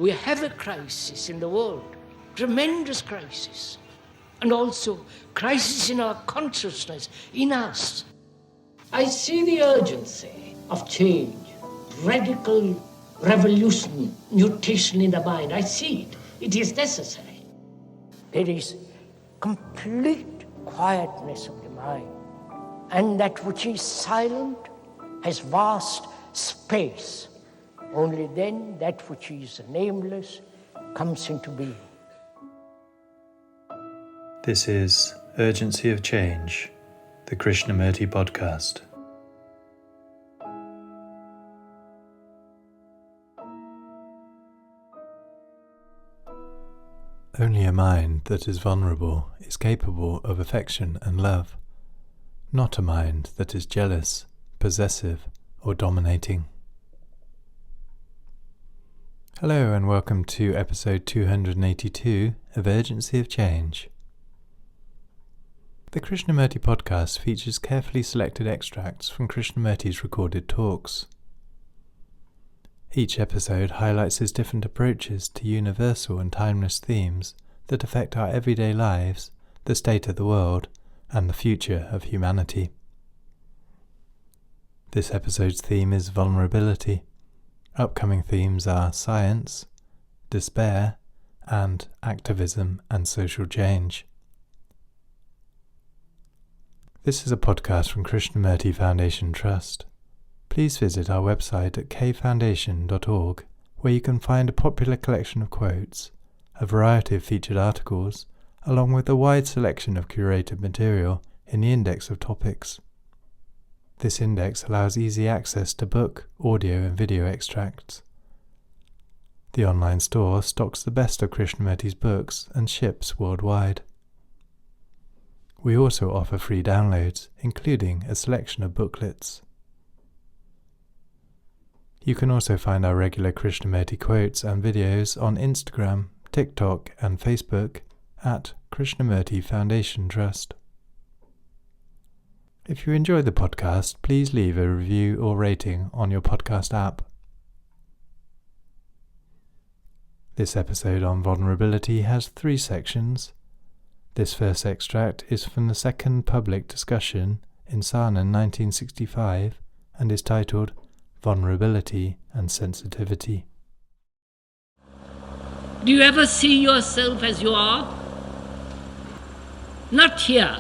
We have a crisis in the world, tremendous crisis, and also crisis in our consciousness, in us. I see the urgency of change, radical revolution, mutation in the mind. I see it. It is necessary. There is complete quietness of the mind, and that which is silent has vast space. Only then that which is nameless comes into being. This is Urgency of Change, the Krishnamurti Podcast. Only a mind that is vulnerable is capable of affection and love, not a mind that is jealous, possessive, or dominating. Hello and welcome to episode 282 of Urgency of Change. The Krishnamurti Podcast features carefully selected extracts from Krishnamurti's recorded talks. Each episode highlights his different approaches to universal and timeless themes that affect our everyday lives, the state of the world, and the future of humanity. This episode's theme is vulnerability. Upcoming themes are science, despair, and activism and social change. This is a podcast from Krishnamurti Foundation Trust. Please visit our website at kfoundation.org, where you can find a popular collection of quotes, a variety of featured articles, along with a wide selection of curated material in the index of topics. This index allows easy access to book, audio and video extracts. The online store stocks the best of Krishnamurti's books and ships worldwide. We also offer free downloads, including a selection of booklets. You can also find our regular Krishnamurti quotes and videos on Instagram, TikTok and Facebook at Krishnamurti Foundation Trust. If you enjoy the podcast, please leave a review or rating on your podcast app. This episode on vulnerability has 3 sections. This first extract is from the second public discussion in Saanen 1965 and is titled Vulnerability and Sensitivity. Do you ever see yourself as you are? Not here,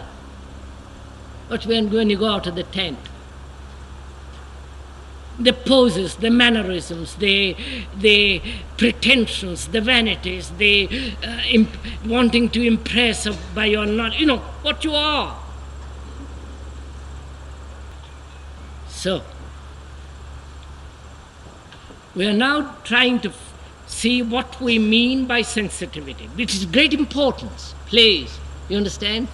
but when you go out of the tent. The poses, the mannerisms, the pretensions, the vanities, the wanting to impress by your not, what you are. So, we are now trying to see what we mean by sensitivity, which is great importance. Please, you understand?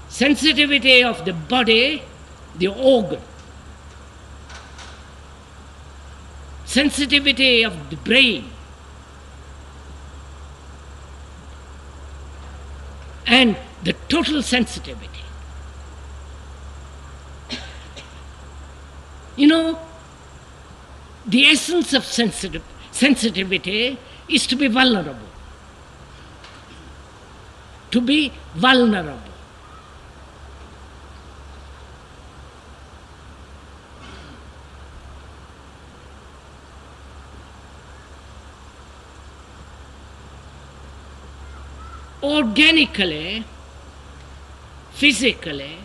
Sensitivity of the body, the organ. Sensitivity of the brain. And the total sensitivity. The essence of sensitivity is to be vulnerable. To be vulnerable. Organically, physically,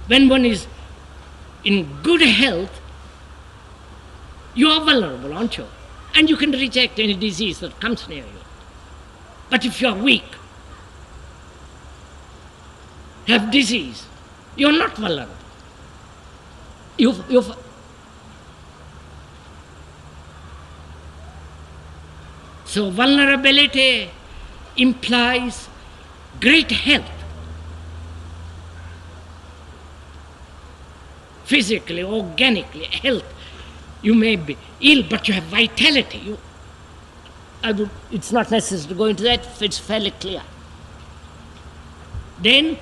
when one is in good health, you are vulnerable, aren't you? And you can reject any disease that comes near you. But if you are weak, have disease, you are not vulnerable. So vulnerability implies great health. Physically, organically, health. You may be ill, but you have vitality. It's not necessary to go into that, it's fairly clear. Then,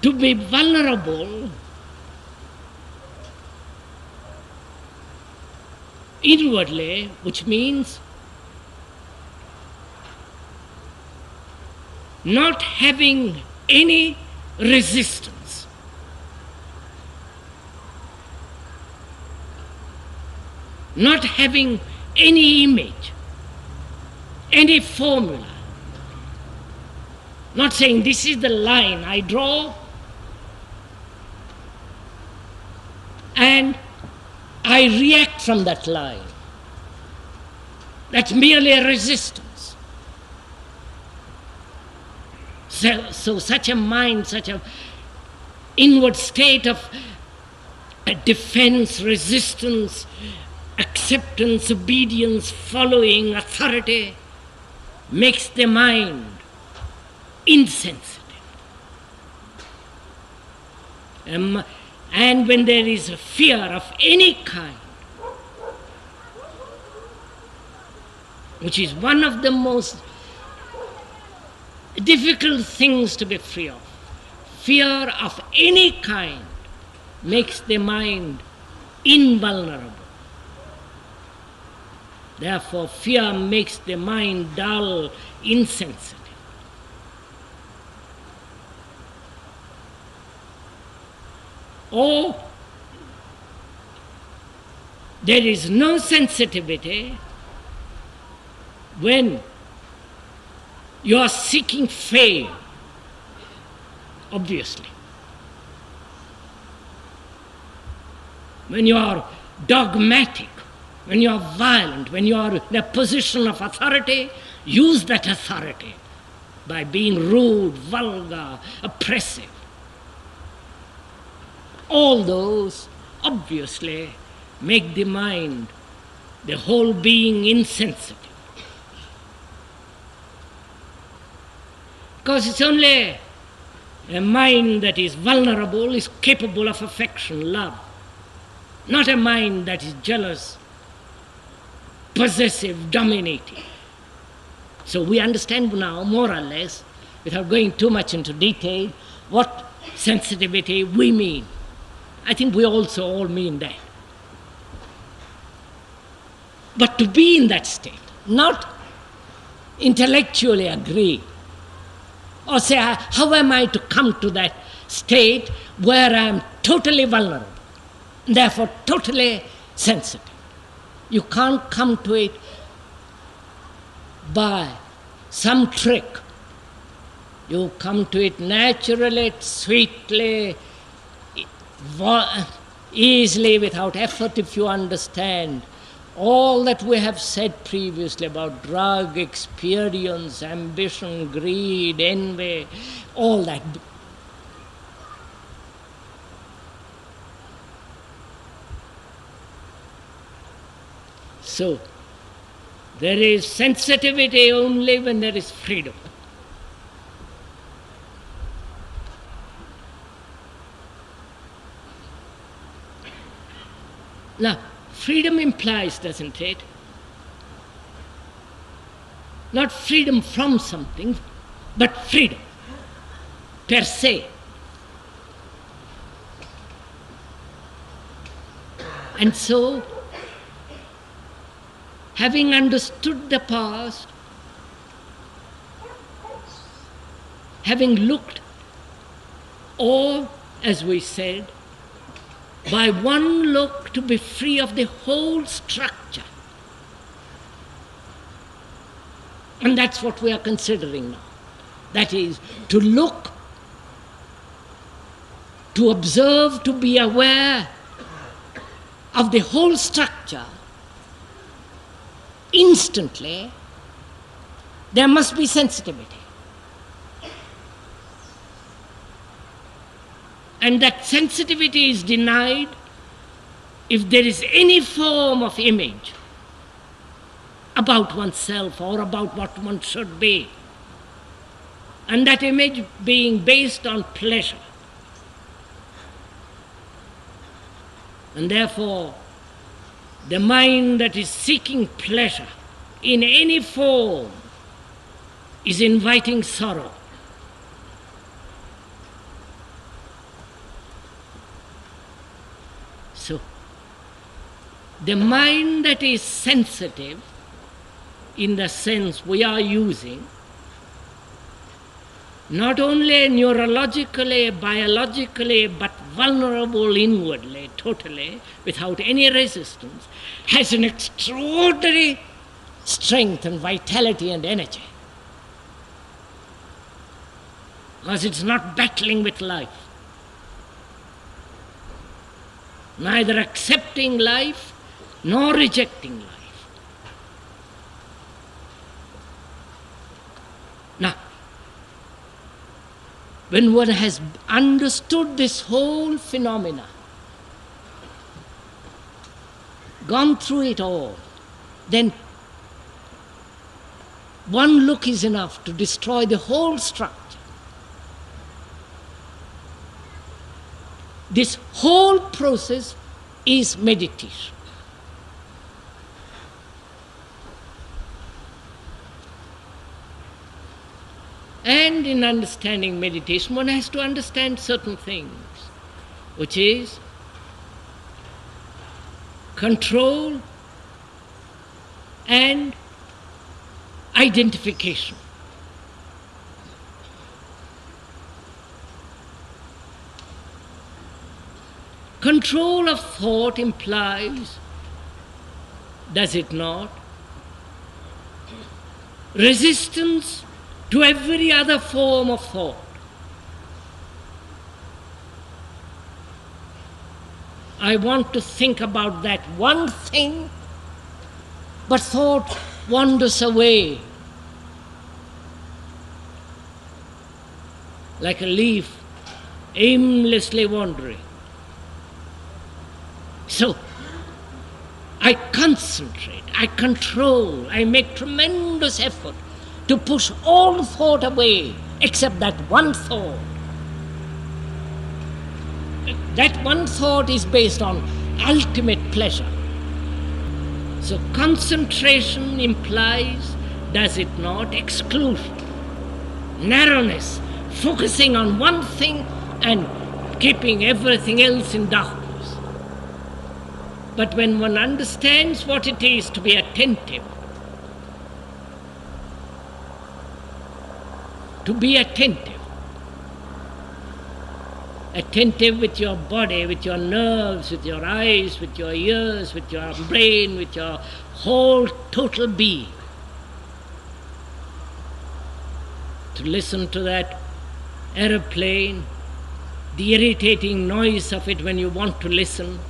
to be vulnerable inwardly, which means not having any resistance. Not having any image, any formula. Not saying this is the line I draw and I react from that line. That's merely a resistance. So such a mind, such an inward state of defense, resistance, acceptance, obedience, following, authority, makes the mind insensitive. And when there is a fear of any kind, which is one of the most difficult things to be free of, fear of any kind makes the mind invulnerable. Therefore, fear makes the mind dull, insensitive. Or there is no sensitivity when you are seeking fame, obviously. When you are dogmatic, when you are violent, when you are in a position of authority, use that authority by being rude, vulgar, oppressive. All those obviously make the mind, the whole being, insensitive. Because it's only a mind that is vulnerable, is capable of affection, love. Not a mind that is jealous, possessive, dominating. So we understand now, more or less, without going too much into detail, what sensitivity we mean. I think we also all mean that. But to be in that state, not intellectually agree, or say, how am I to come to that state where I am totally vulnerable, therefore totally sensitive. You can't come to it by some trick. You come to it naturally, sweetly, easily, without effort, if you understand all that we have said previously about drug, experience, ambition, greed, envy, all that. So, there is sensitivity only when there is freedom. Now, freedom implies, doesn't it? Not freedom from something, but freedom per se. And so, having understood the past, having looked, or, as we said, by one look to be free of the whole structure. And that's what we are considering now. That is, to look, to observe, to be aware of the whole structure. Instantly, there must be sensitivity. And that sensitivity is denied if there is any form of image about oneself or about what one should be. And that image being based on pleasure. And therefore, the mind that is seeking pleasure in any form is inviting sorrow. So, The mind that is sensitive, in the sense we are using, not only neurologically, biologically, but vulnerable inwardly, totally, without any resistance, has an extraordinary strength and vitality and energy. Because it's not battling with life, neither accepting life nor rejecting life. Now, when one has understood this whole phenomena, gone through it all, then one look is enough to destroy the whole structure. This whole process is meditation. And in understanding meditation, one has to understand certain things, which is control and identification. Control of thought implies, does it not, resistance to every other form of thought. I want to think about that one thing, but thought wanders away like a leaf aimlessly wandering. So, I concentrate, I control, I make tremendous effort to push all thought away except that one thought. That one thought is based on ultimate pleasure. So concentration implies, does it not, exclusion, narrowness, focusing on one thing and keeping everything else in darkness. But when one understands what it is to be attentive, attentive with your body, with your nerves, with your eyes, with your ears, with your brain, with your whole total being. To listen to that aeroplane, the irritating noise of it when you want to listen,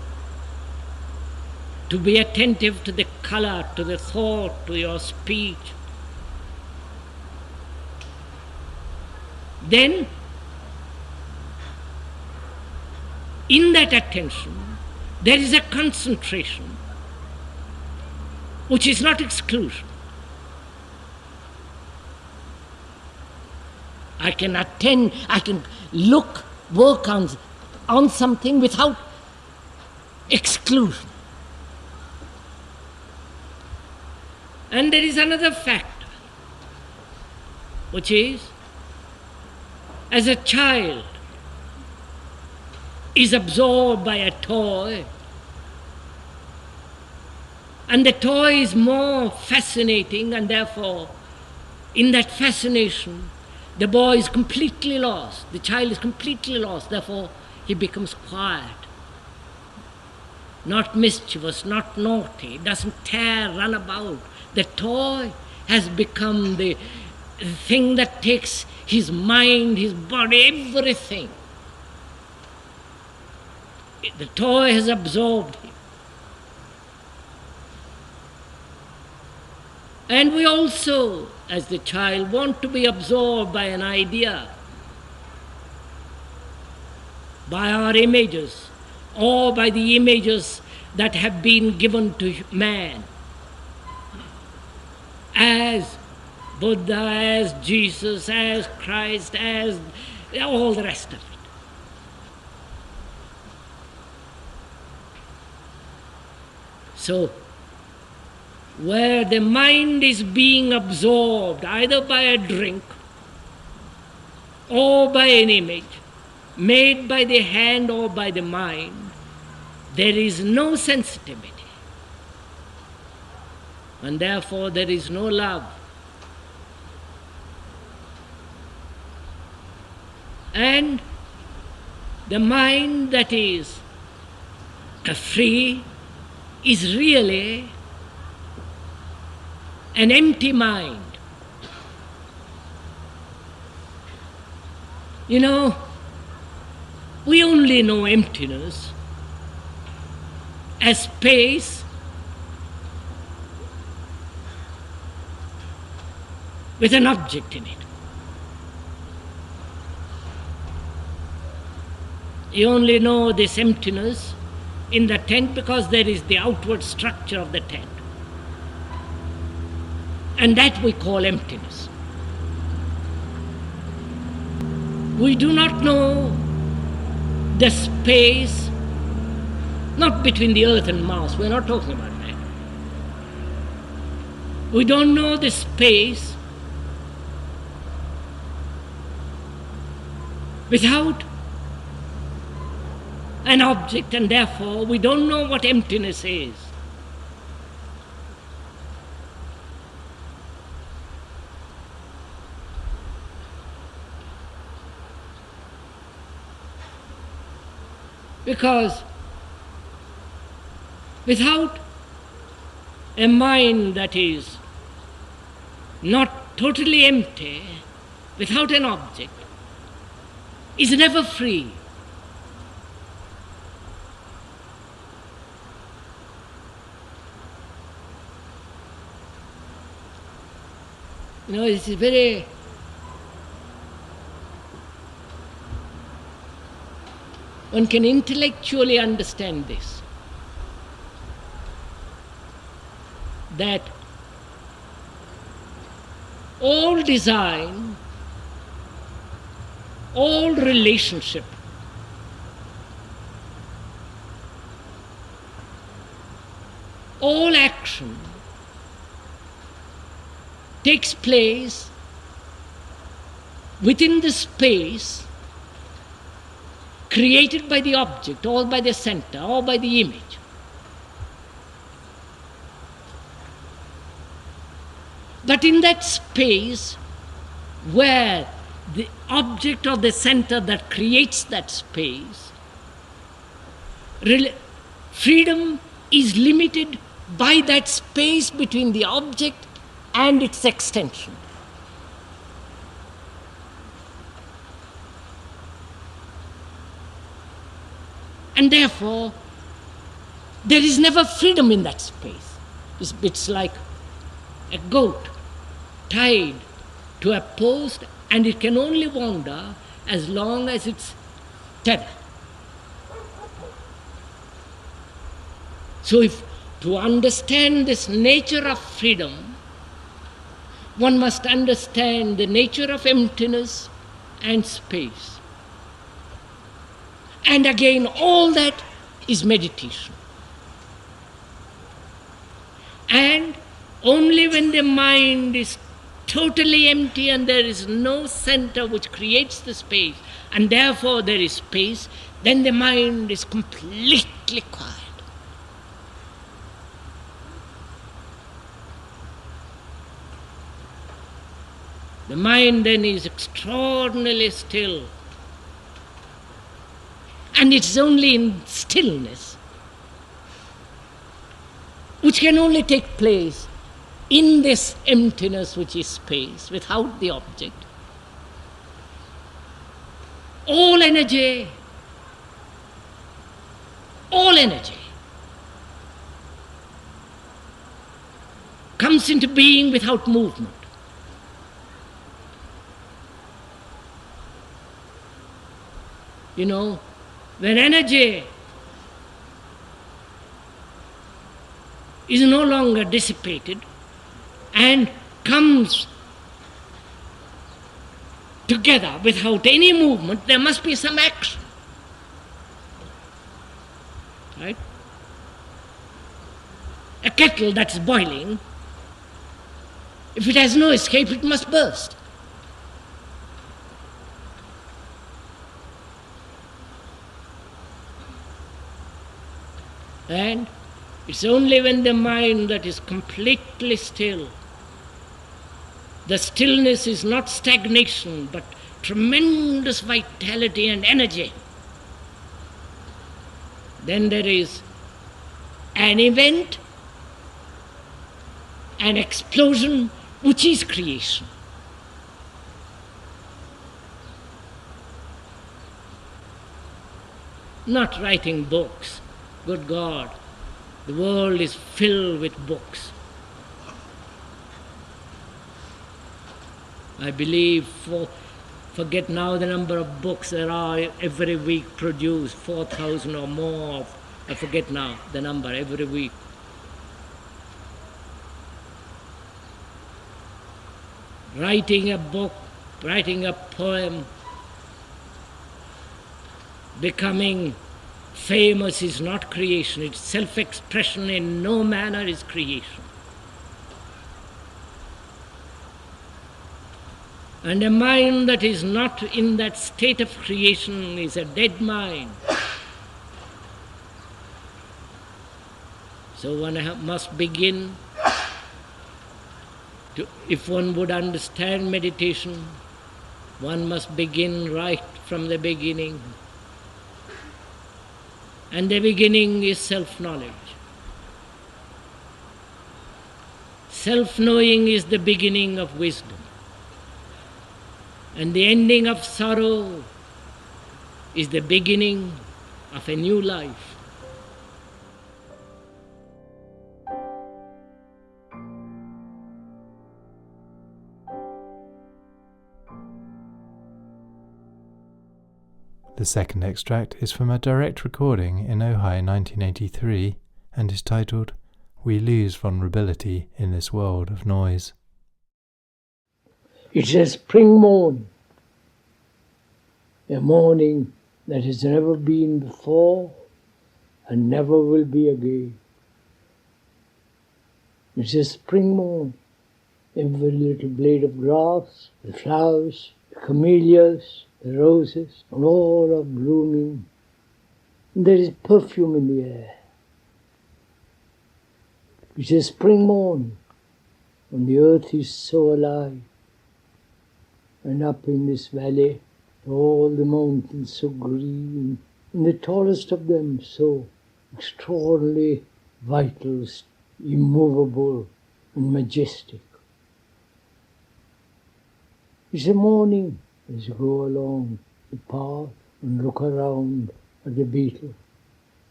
to be attentive to the color, to the thought, to your speech. Then, in that attention, there is a concentration, which is not exclusion. I can attend, I can look, work on something without exclusion. And there is another factor, which is, as a child is absorbed by a toy, and the toy is more fascinating, and therefore, in that fascination, the boy is completely lost, the child is completely lost, therefore he becomes quiet, not mischievous, not naughty, doesn't tear, run about. The toy has become the thing that takes his mind, his body, everything. The toy has absorbed him. And we also, as the child, want to be absorbed by an idea, by our images, or by the images that have been given to man, as Buddha, as Jesus, as Christ, as all the rest of it. So, where the mind is being absorbed either by a drink or by an image made by the hand or by the mind, there is no sensitivity. and therefore there is no love. And the mind that is free is really an empty mind. You know, we only know emptiness as space with an object in it. You only know this emptiness in the tent because there is the outward structure of the tent. And that we call emptiness. We do not know the space, not between the earth and Mars, we're not talking about that. We don't know the space without an object, and therefore we don't know what emptiness is. Because without a mind that is not totally empty, without an object, is never free. You know, this is very one can intellectually understand this, that all design, all relationship all action takes place within the space created by the object, or by the center, or by the image. But in that space where the object or the center that creates that space, freedom is limited by that space between the object and its extension. And therefore, there is never freedom in that space. It's like a goat tied to a post, and it can only wander as long as it's tethered. So if to understand this nature of freedom, one must understand the nature of emptiness and space. And again, all that is meditation. And only when the mind is totally empty and there is no center which creates the space, and therefore there is space, then the mind is completely quiet. The mind then is extraordinarily still. And it's only in stillness, which can only take place in this emptiness which is space, without the object. All energy comes into being without movement. You know, when energy is no longer dissipated and comes together without any movement, there must be some action. Right? A kettle that's boiling, if it has no escape, it must burst. And It's only when the mind that is completely still, the stillness is not stagnation but tremendous vitality and energy. Then there is an event, an explosion, which is creation. Not writing books. Good God, the world is filled with books. I believe, forget now the number of books there are every week produced, 4,000 or more. I forget now the number every week. Writing a book, writing a poem, becoming famous is not creation. It's self-expression in no manner is creation. And a mind that is not in that state of creation is a dead mind. So one must begin to, if one would understand meditation, one must begin right from the beginning. And the beginning is self-knowledge. Self-knowing is the beginning of wisdom. And the ending of sorrow is the beginning of a new life. The second extract is from a direct recording in Ojai 1983 and is titled, "We Lose Vulnerability in This World of Noise." It's a spring morn, a morning that has never been before and never will be again. It's a spring morn. Every little blade of grass, the flowers, the camellias, the roses, and all are blooming. And there is perfume in the air. It's a spring morn, and the earth is so alive. And up in this valley, all the mountains so green, and the tallest of them so extraordinarily vital, immovable, and majestic. It's a morning as you go along the path and look around at the beetle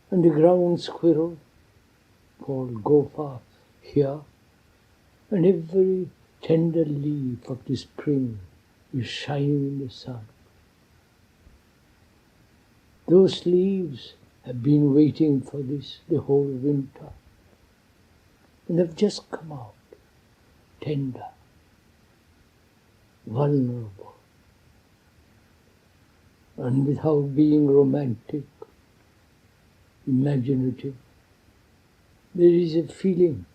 and the ground squirrel called gopher here, and every tender leaf of the spring is shining in the sun. Those leaves have been waiting for this the whole winter, and have just come out, tender, vulnerable, and without being romantic, imaginative, there is a feeling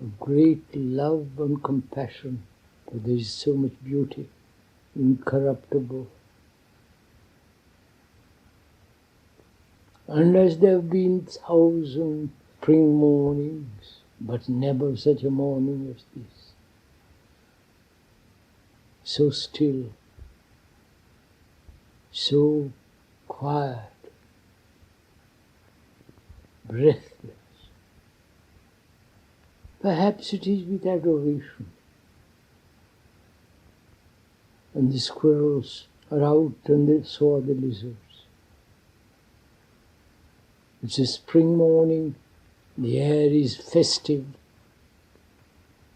of great love and compassion, for there is so much beauty, incorruptible. And as there have been 1,000 spring mornings, but never such a morning as this. So still, so quiet, breathless. Perhaps it is with adoration. And the squirrels are out and so are the lizards. It's a spring morning, the air is festive,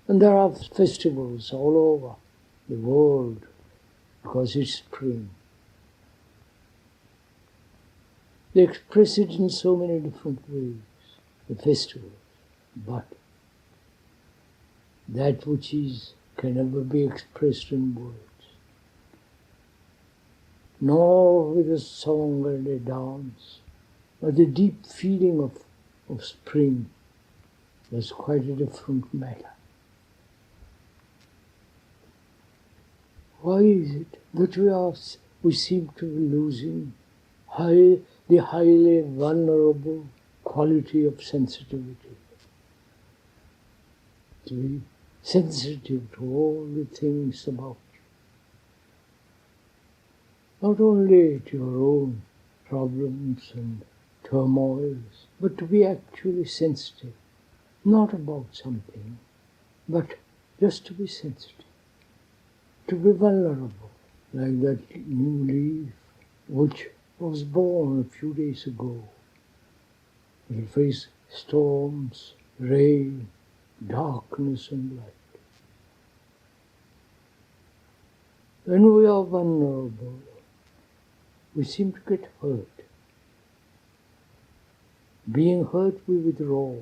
and there are festivals all over the world because it's spring. They express it in so many different ways, the festivals, but that which is can never be expressed in words, nor with a song and a dance, but the deep feeling of spring was quite a different matter. Why is it that we seem to be losing the highly vulnerable quality of sensitivity. To be sensitive to all the things about you. Not only to your own problems and turmoils, but to be actually sensitive. Not about something, but just to be sensitive. To be vulnerable, like that new leaf which was born a few days ago. It will face storms, rain, darkness and light. When we are vulnerable, we seem to get hurt. Being hurt, we withdraw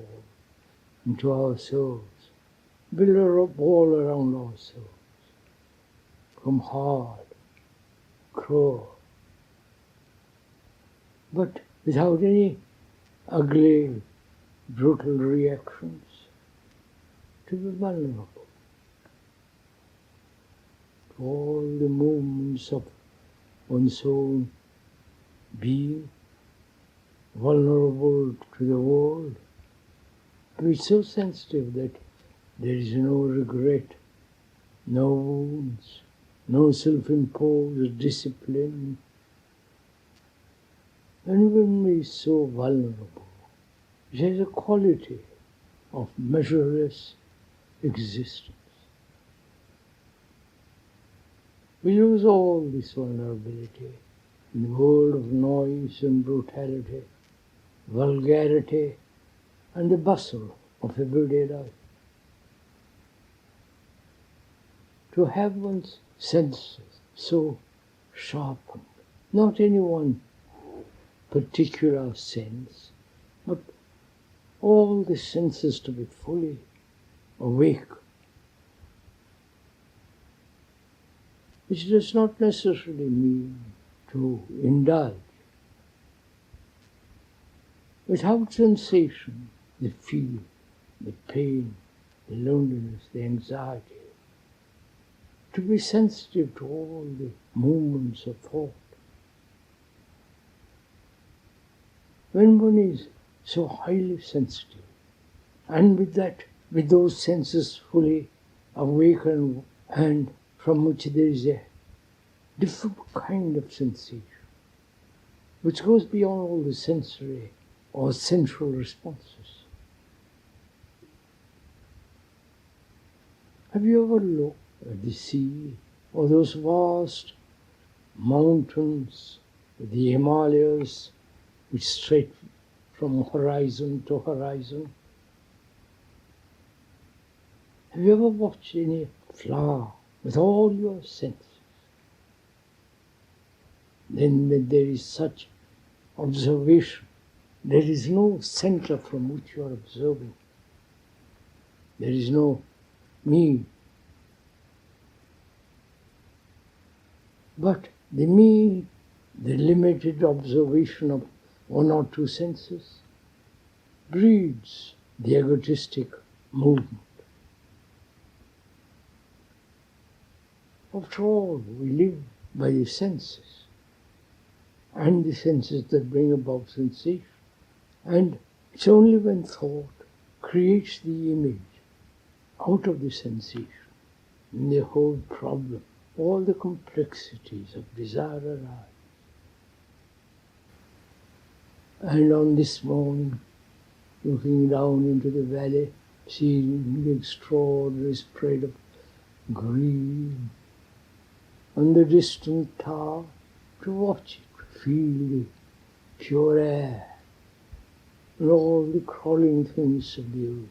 into ourselves, build a wall around ourselves, become hard, cruel, but without any ugly, brutal reactions, to be vulnerable to all the movements of one's own being, vulnerable to the world, to be so sensitive that there is no regret, no wounds, no self-imposed discipline. And when we are so vulnerable, it has a quality of measureless existence. We lose all this vulnerability in the world of noise and brutality, vulgarity, and the bustle of everyday life. To have one's senses so sharpened, not any one particular sense, but all the senses to be fully awake, which does not necessarily mean to indulge. Without sensation, the feeling, the pain, the loneliness, the anxiety, to be sensitive to all the movements of thought. When one is so highly sensitive, and with those senses fully awakened, and from which there is a different kind of sensation, which goes beyond all the sensory or sensual responses. Have you ever looked at the sea or those vast mountains, the Himalayas, which stretch from horizon to horizon? Have you ever watched any flower with all your senses? Then when there is such observation, there is no center from which you are observing. There is no me. But the me, the limited observation of one or two senses, breeds the egotistic movement. After all, we live by the senses, and the senses that bring about sensation. And it's only when thought creates the image out of the sensation, in the whole problem, all the complexities of desire arise. And on this morning, looking down into the valley, seeing the extraordinary spread of green on the distant tower, to watch it, feel the pure air and all the crawling things of the earth,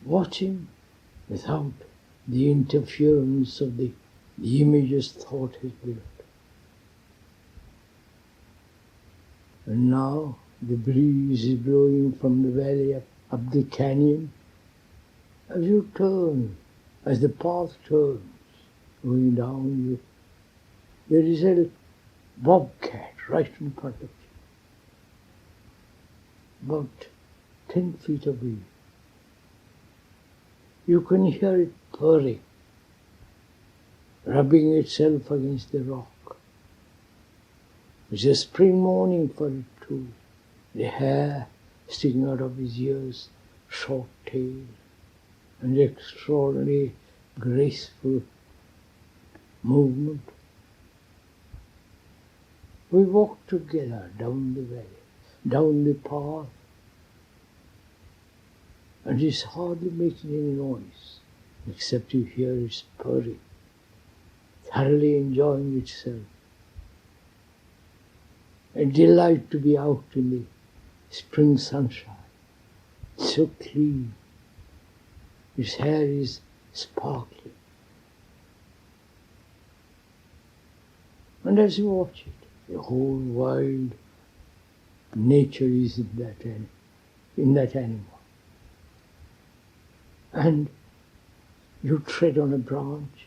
watching without the interference of the images thought has built. And now the breeze is blowing from the valley up the canyon. As you turn, as the path turns, going down, there is a bobcat right in front of you, about 10 feet away. You can hear it purring, rubbing itself against the rock. It's a spring morning for it too. The hair sticking out of his ears, short tail, and extraordinarily graceful movement. We walked together down the valley, down the path, and it's hardly making any noise, except you hear it purring, thoroughly enjoying itself. A delight to be out in the spring sunshine, so clean. Its hair is sparkling. And as you watch it, the whole wild nature is in that animal. And you tread on a branch,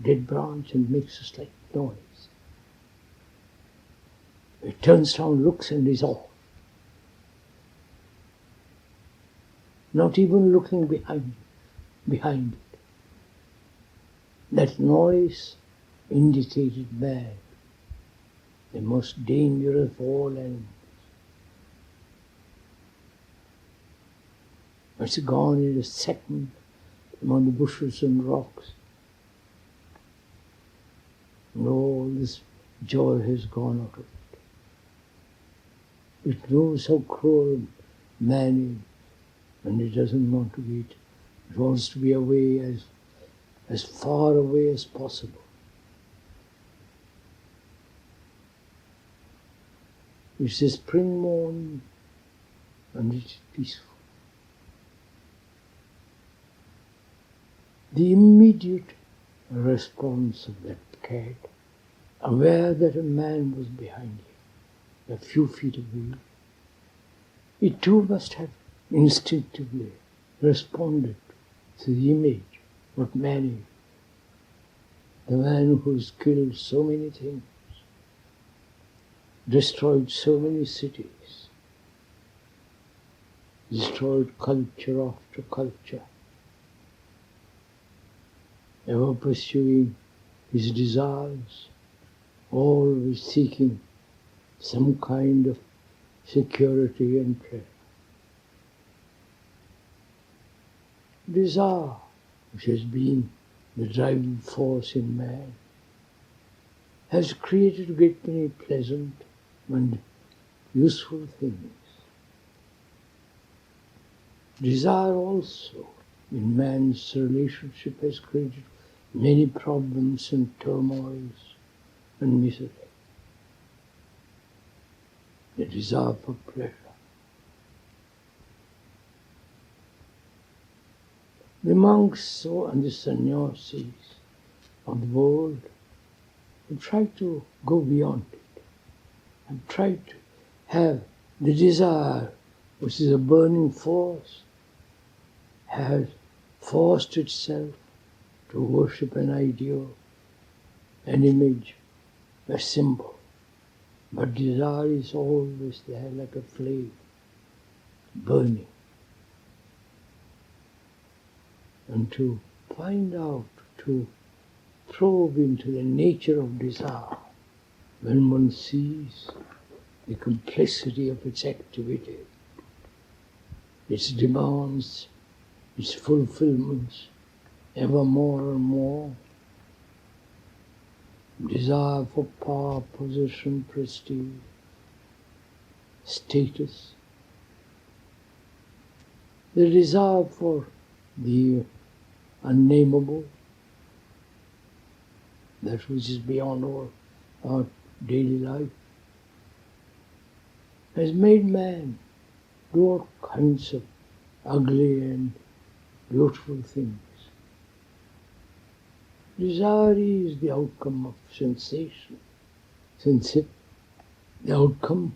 dead branch, and makes a slight noise. It turns round, looks, and is off. Not even looking behind it. That noise indicated man, the most dangerous of all animals. It's gone in a second among the bushes and rocks. And all this joy has gone out of it. It knows how cruel man is, and it doesn't want to be it. It wants to be away, as far away as possible. It's a spring morning, and it's peaceful. The immediate response of that cat, aware that a man was behind him, a few feet away, it too must have instinctively responded to the image of man is. The man who's killed so many things, destroyed so many cities, destroyed culture after culture, ever pursuing his desires, always seeking some kind of security and pleasure. Desire, which has been the driving force in man, has created a great many pleasant and useful things. Desire also, in man's relationship, has created many problems and turmoils and misery. The desire for pleasure. The monks and the sannyasis of the world have tried to go beyond it and try to have the desire, which is a burning force, has forced itself to worship an ideal, an image, a symbol. But desire is always there like a flame, burning. And to find out, to probe into the nature of desire, when one sees the complexity of its activity, its demands, its fulfillments, ever more and more, desire for power, position, prestige, status, the desire for the unnameable, that which is beyond all our daily life, has made man do all kinds of ugly and beautiful things. Desire is the outcome of sensation, the outcome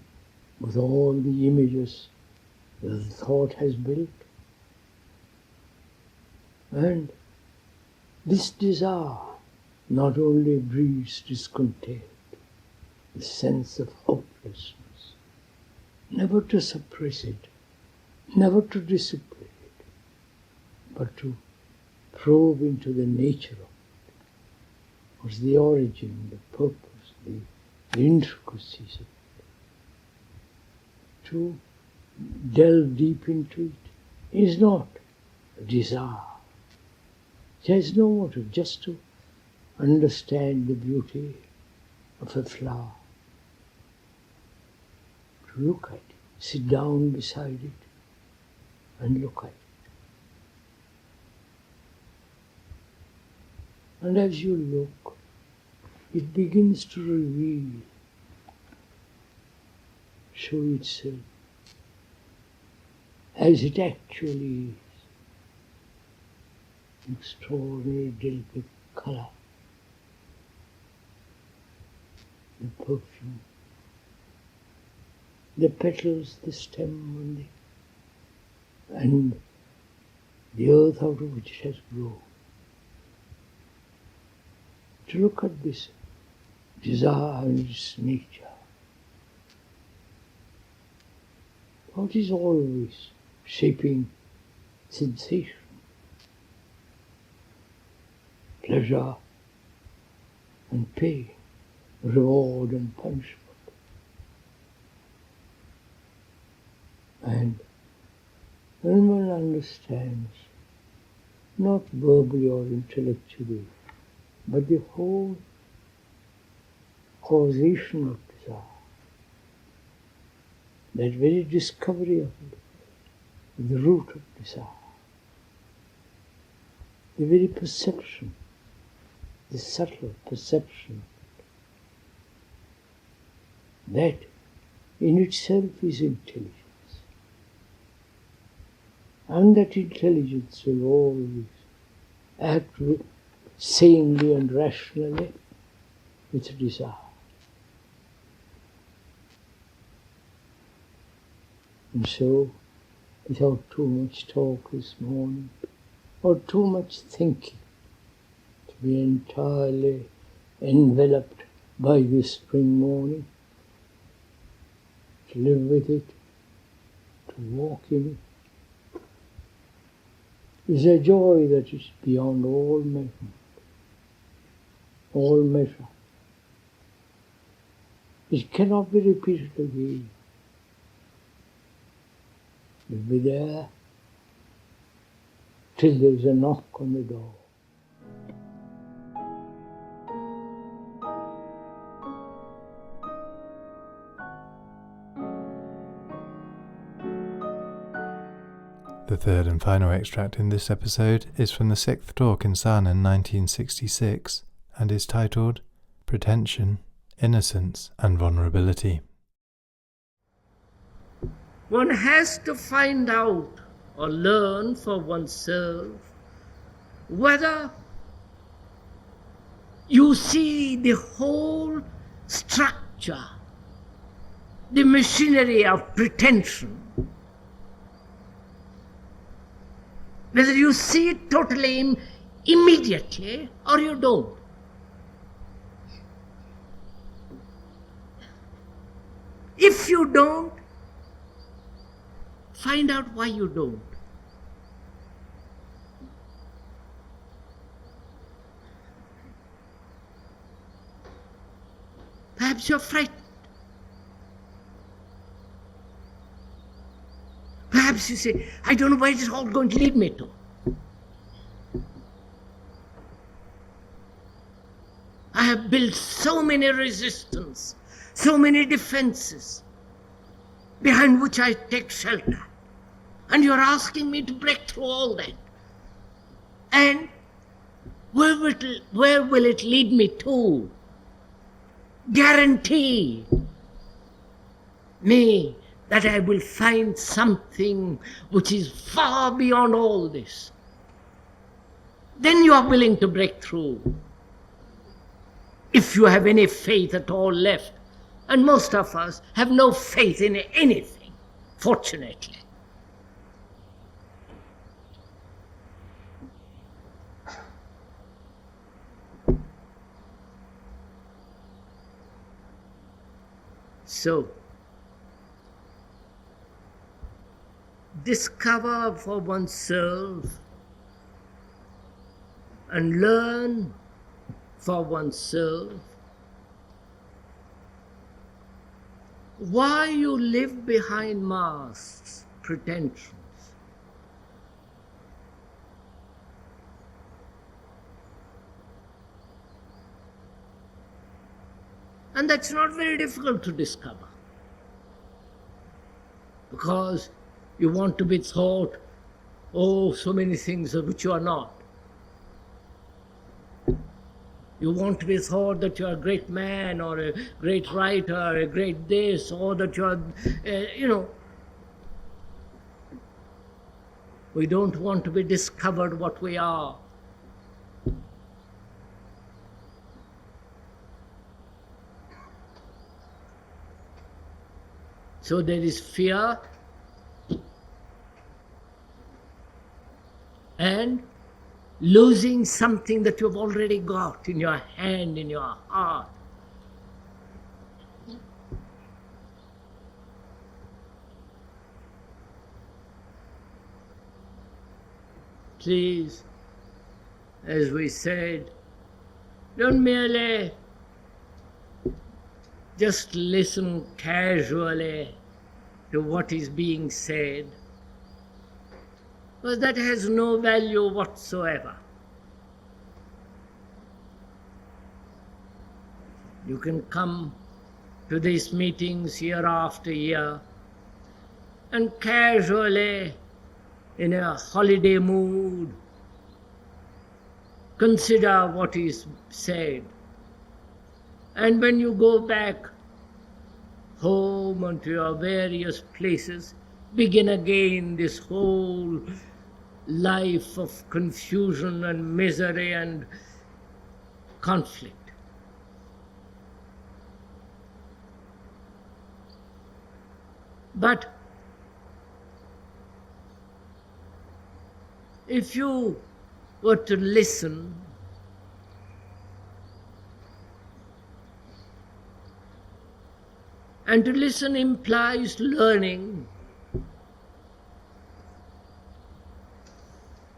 with all the images that the thought has built. And this desire not only breeds discontent, the sense of hopelessness, never to suppress it, never to dissipate it, but to probe into the nature of it. What's the origin, the purpose, the intricacies of it. To delve deep into it, is not a desire. It has no motive, just to understand the beauty of a flower, to look at it, sit down beside it and look at it. And as you look, it begins to reveal, show itself as it actually is. Extraordinary delicate colour, the perfume, the petals, the stem, and the earth out of which it has grown. To look at this desire and its nature, what is always shaping sensation, pleasure and pain, reward and punishment. And when one understands, not verbally or intellectually, but the whole causation of desire, that very discovery of it, the root of desire, the very perception, the subtle perception, that in itself is intelligence. And that intelligence will always act sanely and rationally with desire. And so, without too much talk this morning, or too much thinking, to be entirely enveloped by this spring morning, to live with it, to walk in it, is a joy that is beyond all measure. All measure. It cannot be repeated again. It will be there till there is a knock on the door. The third and final extract in this episode is from the sixth talk in Saanen 1966 and is titled Pretension, Innocence and Vulnerability. One has to find out or learn for oneself whether you see the whole structure, the machinery of pretension, whether you see it totally immediately or you don't. If you don't, find out why you don't. Perhaps you're frightened. Perhaps you say, I don't know where it is all going to lead me to. I have built so many resistance, so many defenses, behind which I take shelter. And you're asking me to break through all that. And where will it lead me to? Guarantee me that I will find something which is far beyond all this. Then you are willing to break through. If you have any faith at all left, and most of us have no faith in anything, fortunately. So, discover for oneself and learn for oneself why you live behind masks, pretensions. And that's not very difficult to discover. Because you want to be thought, oh, so many things of which you are not. You want to be thought that you are a great man or a great writer, a great this, or that you are, We don't want to be discovered what we are. So there is fear and losing something that you've already got in your hand, in your heart. Please, as we said, don't merely just listen casually to what is being said, because that has no value whatsoever. You can come to these meetings year after year and casually, in a holiday mood, consider what is said. And when you go back home and to your various places, begin again this whole life of confusion and misery and conflict. But if you were to listen, and to listen implies learning,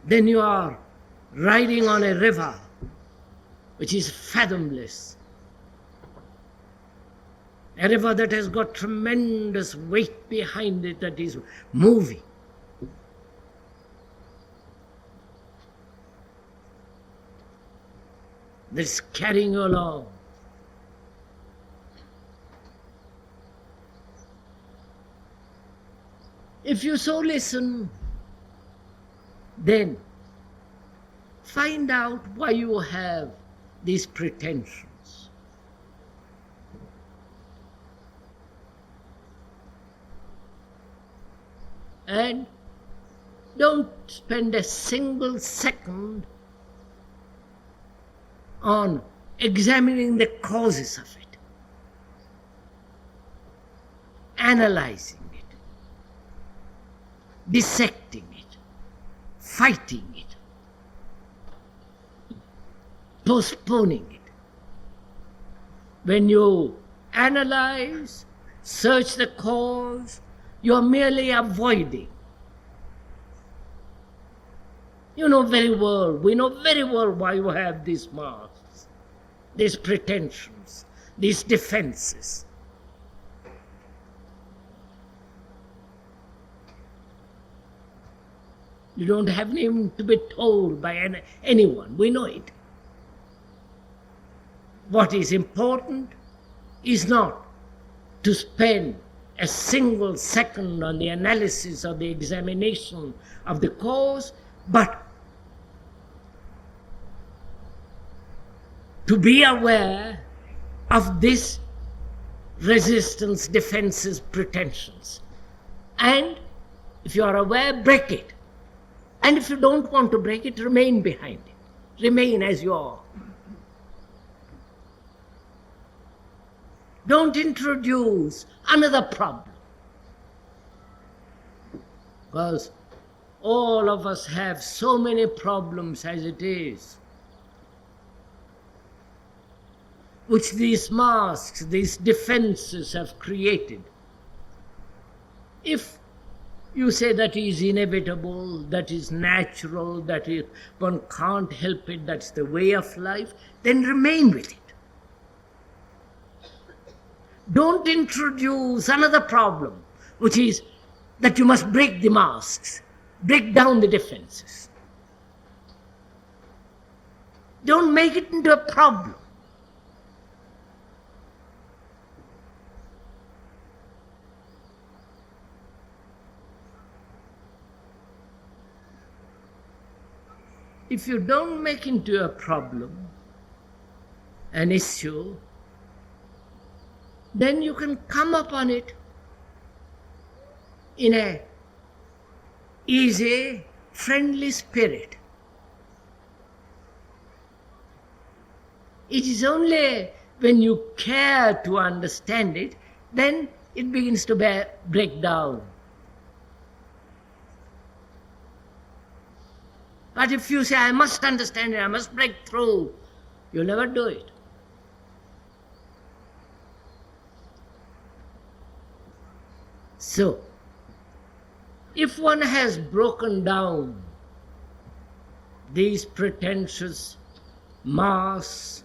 then you are riding on a river which is fathomless. A river that has got tremendous weight behind it that is moving. That's carrying you along. If you so listen, then find out why you have these pretensions. And don't spend a single second on examining the causes of it, analyzing it, dissecting it, fighting it, postponing it. When you analyze, search the cause, you are merely avoiding. You know very well, we know very well why you have these masks, these pretensions, these defenses. You don't have even to be told by anyone, we know it. What is important is not to spend a single second on the analysis or the examination of the cause, but to be aware of this resistance, defenses, pretensions. And if you are aware, break it. And if you don't want to break it, remain behind it. Remain as you are. Don't introduce another problem. Because all of us have so many problems as it is, which these masks, these defenses have created. If you say that is inevitable, that is natural, that is, one can't help it, that's the way of life, then remain with it. Don't introduce another problem, which is that you must break the masks, break down the defenses. Don't make it into a problem. If you don't make into a problem, an issue, then you can come upon it in a easy, friendly spirit. It is only when you care to understand it, then it begins to break down. But if you say, I must understand it, I must break through, you'll never do it. So, if one has broken down these pretentious masks,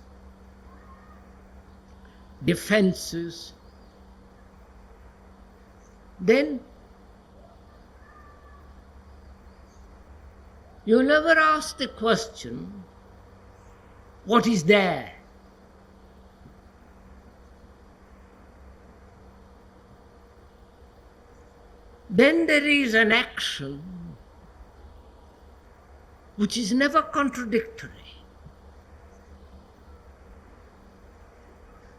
defenses, then you never ask the question, what is there? Then there is an action which is never contradictory.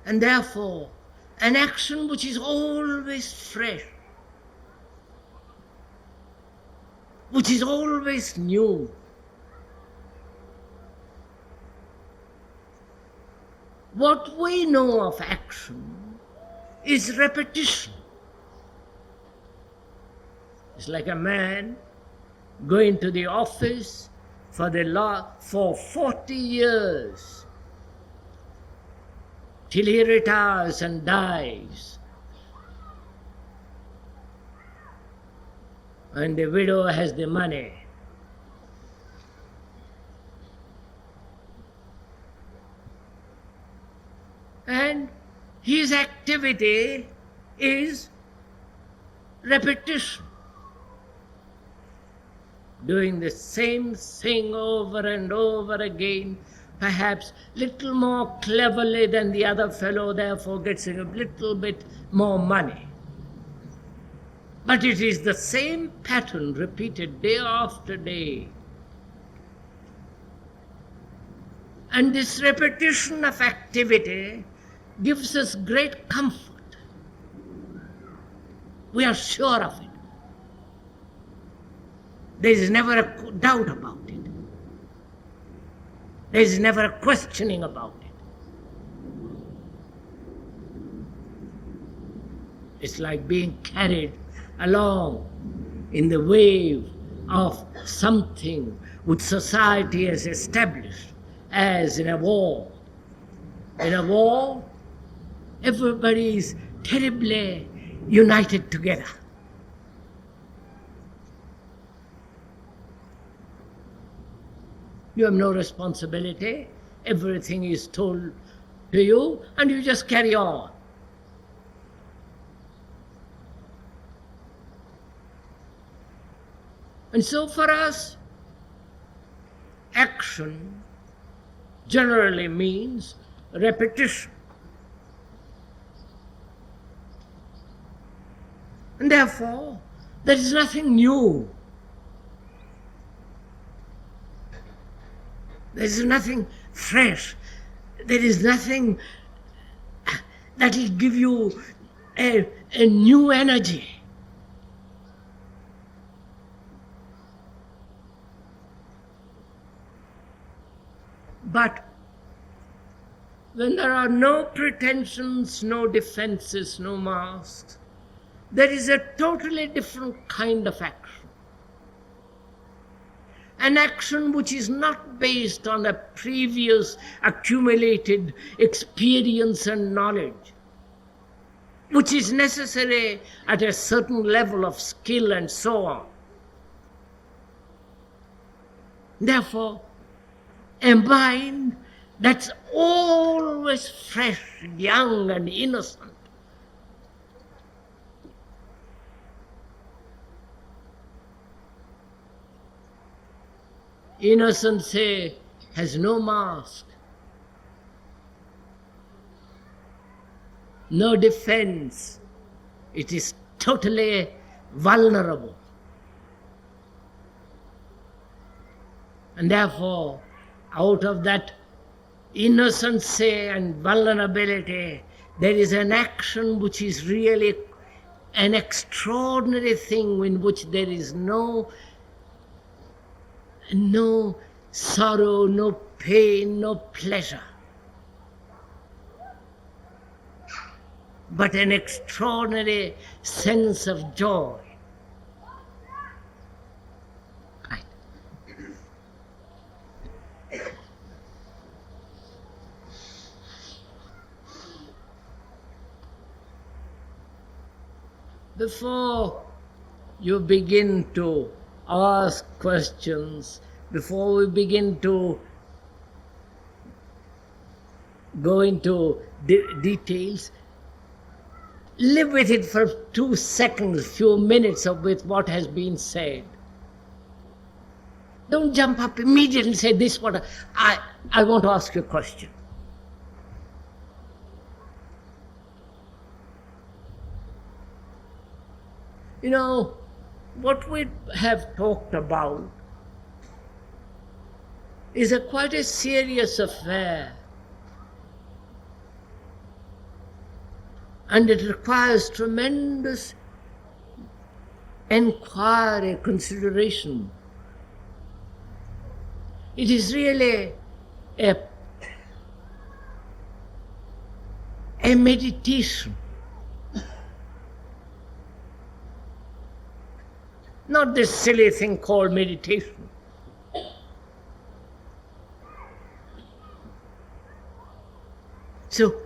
And therefore, an action which is always fresh, which is always new. What we know of action is repetition. It's like a man going to the office for 40 years till he retires and dies. And the widow has the money. And his activity is repetition. Doing the same thing over and over again, perhaps little more cleverly than the other fellow, therefore gets a little bit more money. But it is the same pattern repeated day after day. And this repetition of activity gives us great comfort. We are sure of it. There is never a doubt about it. There is never a questioning about it. It's like being carried along in the wave of something which society has established as in a war. In a war, everybody is terribly united together. You have no responsibility. Everything is told to you and you just carry on. And so for us, action generally means repetition. And therefore, there is nothing new. There is nothing fresh. There is nothing that will give you a new energy. But when there are no pretensions, no defenses, no masks, there is a totally different kind of action. An action which is not based on a previous accumulated experience and knowledge, which is necessary at a certain level of skill and so on. Therefore, a mind that's always fresh, young and innocent Innocence has no mask, no defense. It is totally vulnerable. And therefore, out of that innocence and vulnerability, there is an action which is really an extraordinary thing, in which there is no sorrow, no pain, no pleasure, but an extraordinary sense of joy. Right. Before you begin to ask questions, before we begin to go into details, live with it for 2 seconds, few minutes with what has been said. Don't jump up immediately and say, this what I want to ask you a question. You know, what we have talked about is quite a serious affair. And it requires tremendous inquiry, consideration. It is really a meditation. Not this silly thing called meditation. So,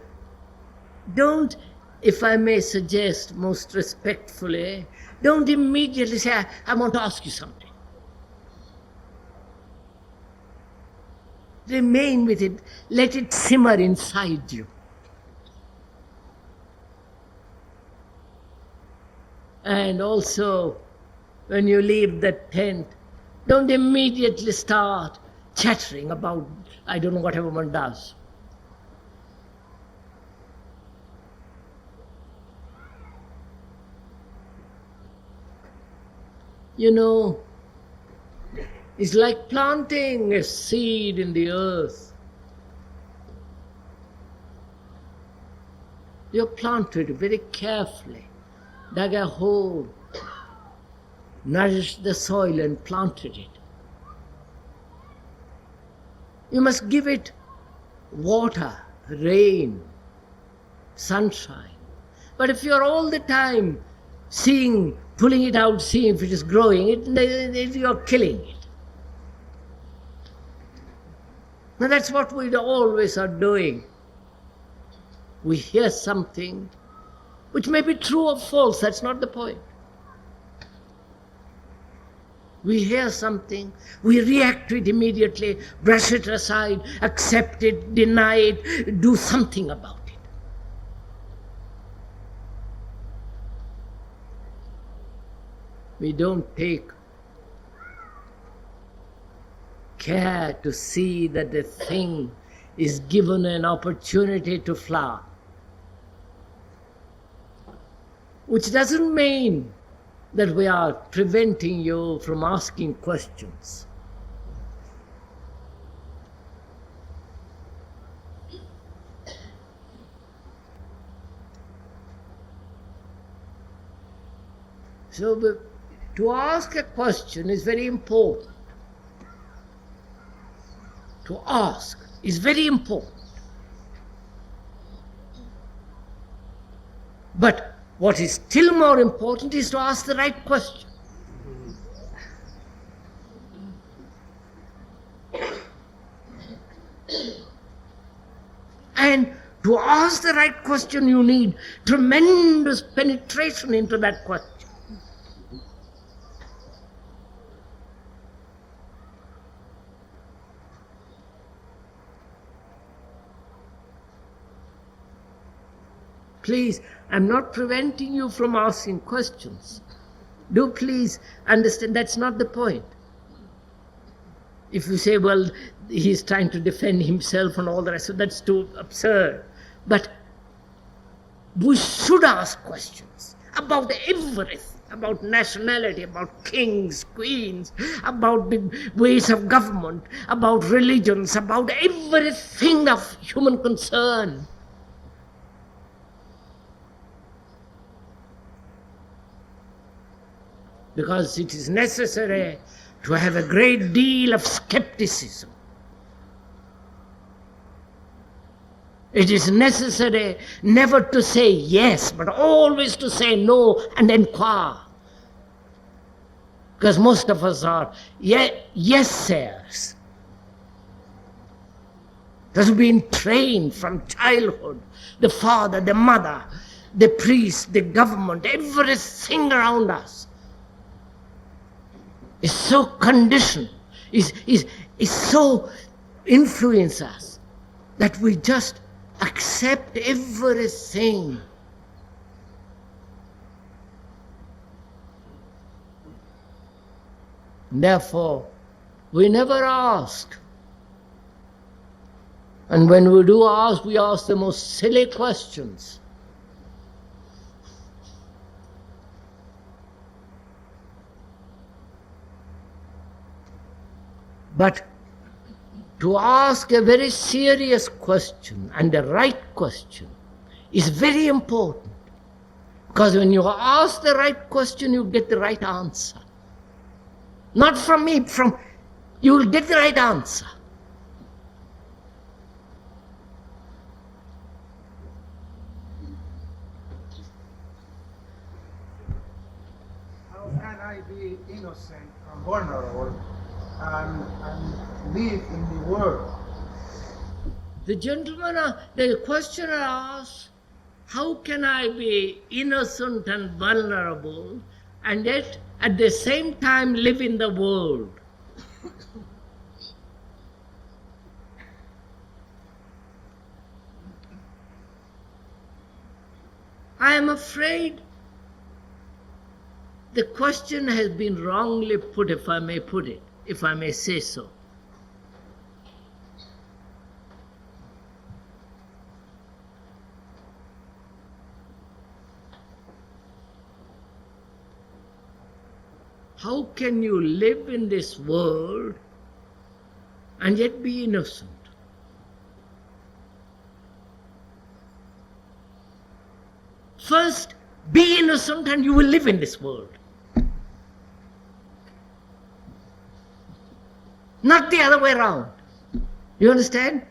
don't, if I may suggest most respectfully, don't immediately say, I want to ask you something. Remain with it. Let it simmer inside you. And also, when you leave the tent, don't immediately start chattering about, I don't know, whatever one does. You know, it's like planting a seed in the earth. You planted it very carefully, dug a hole, nourished the soil and planted it. You must give it water, rain, sunshine. But if you're all the time pulling it out, seeing if it is growing, you're killing it. Now that's what we always are doing. We hear something which may be true or false, that's not the point. We hear something, we react to it immediately, brush it aside, accept it, deny it, do something about it. We don't take care to see that the thing is given an opportunity to flower. Which doesn't mean that we are preventing you from asking questions. So to ask a question is very important. To ask is very important. But what is still more important is to ask the right question. And to ask the right question, you need tremendous penetration into that question. Please, I'm not preventing you from asking questions. Do please understand that's not the point. If you say, well, he's trying to defend himself and all the rest, so that's too absurd. But we should ask questions about everything, about nationality, about kings, queens, about the ways of government, about religions, about everything of human concern. Because it is necessary to have a great deal of skepticism. It is necessary never to say yes, but always to say no and inquire. Because most of us are yes-sayers. That's been trained from childhood. The father, the mother, the priest, the government, everything around us is so conditioned, is so influence us that we just accept everything. Therefore, we never ask. And when we do ask, we ask the most silly questions. But to ask a very serious question and the right question is very important. Because when you ask the right question, you get the right answer. Not from me, you will get the right answer. How can I be innocent and vulnerable and live in the world? The gentleman, the questioner asks, how can I be innocent and vulnerable and yet at the same time live in the world? I am afraid the question has been wrongly put, if I may put it, if I may say so. How can you live in this world and yet be innocent? First, be innocent and you will live in this world. Not the other way around. You understand?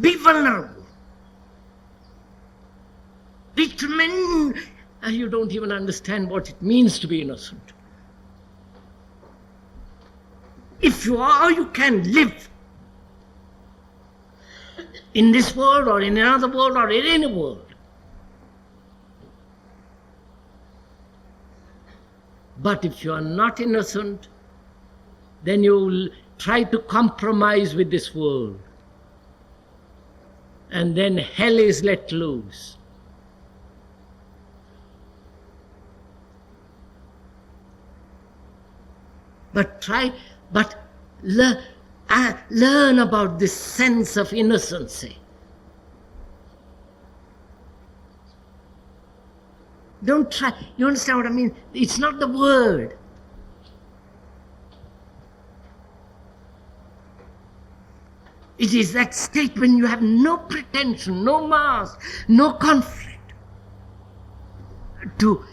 Be vulnerable. Be tremendous. And you don't even understand what it means to be innocent. If you are, you can live in this world or in another world or in any world. But if you are not innocent, then you will try to compromise with this world. And then hell is let loose. But learn about this sense of innocency. Don't try. You understand what I mean? It's not the word. It is that state when you have no pretension, no mask, no conflict. To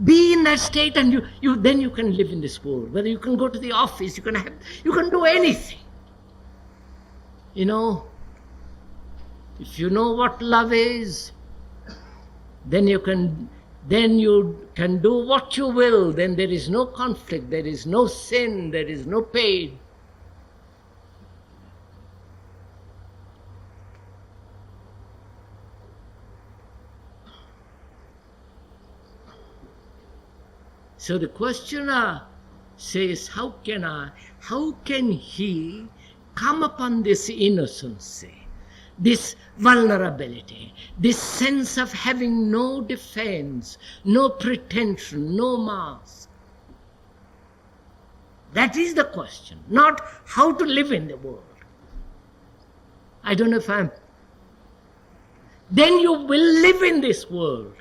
be in that state, and then you can live in this world. Whether you can go to the office, you can do anything. You know, if you know what love is, then you can do what you will. Then there is no conflict, there is no sin, there is no pain. So the questioner says, how can he come upon this innocency? this vulnerability, this sense of having no defense, no pretension, no mask. That is the question, not how to live in the world. I don't know if I'm... Then you will live in this world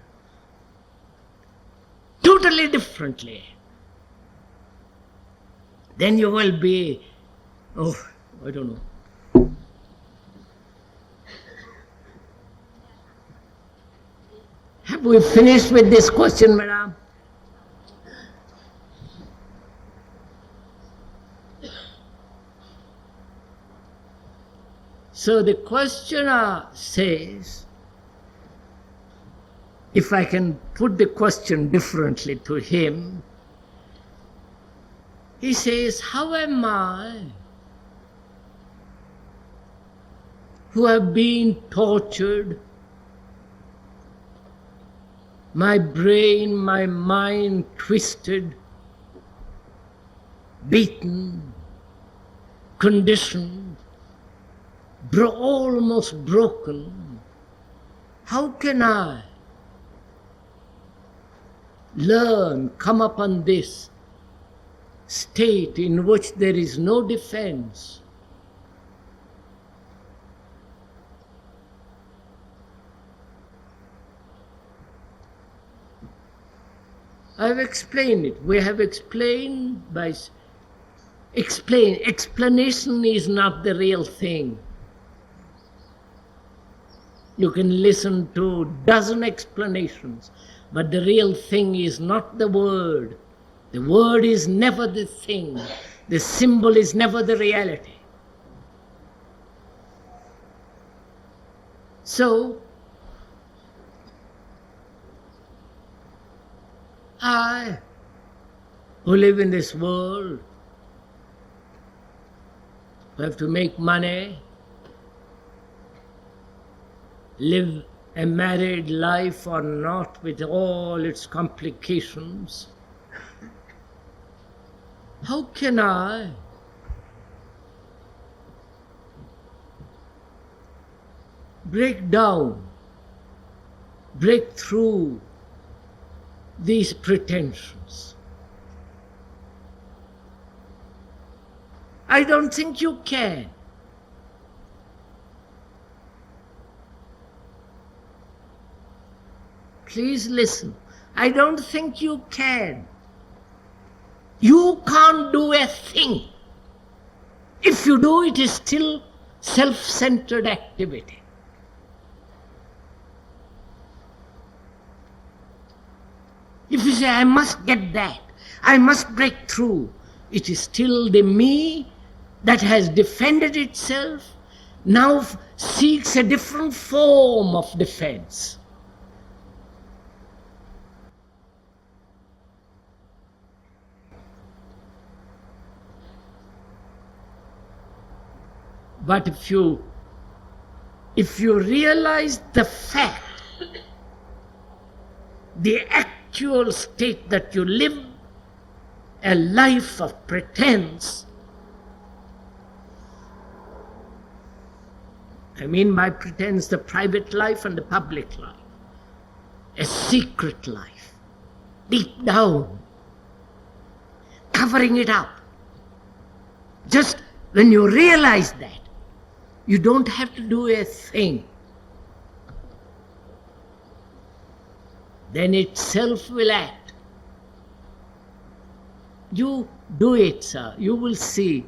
totally differently. Then you will be, I don't know. Have we finished with this question, madam? So the questioner says, if I can put the question differently to him, he says, how am I, who have been tortured, my brain, my mind twisted, beaten, conditioned, almost broken, how can I learn, come upon this state in which there is no defense? I've explained it. We have explained by explanation is not the real thing. You can listen to a dozen explanations, but the real thing is not the word. The word is never the thing. The symbol is never the reality. So, I, who live in this world, who have to make money, live a married life or not with all its complications, how can I break down, break through these pretensions? I don't think you can. Please listen. I don't think you can. You can't do a thing. If you do, it is still self-centered activity. If you say, I must get that, I must break through, it is still the me that has defended itself, now seeks a different form of defense. But if you realize the fact, the actual state that you live a life of pretense, I mean by pretense the private life and the public life, a secret life, deep down, covering it up. Just when you realize that, you don't have to do a thing. Then itself will act. You do it, sir. You will see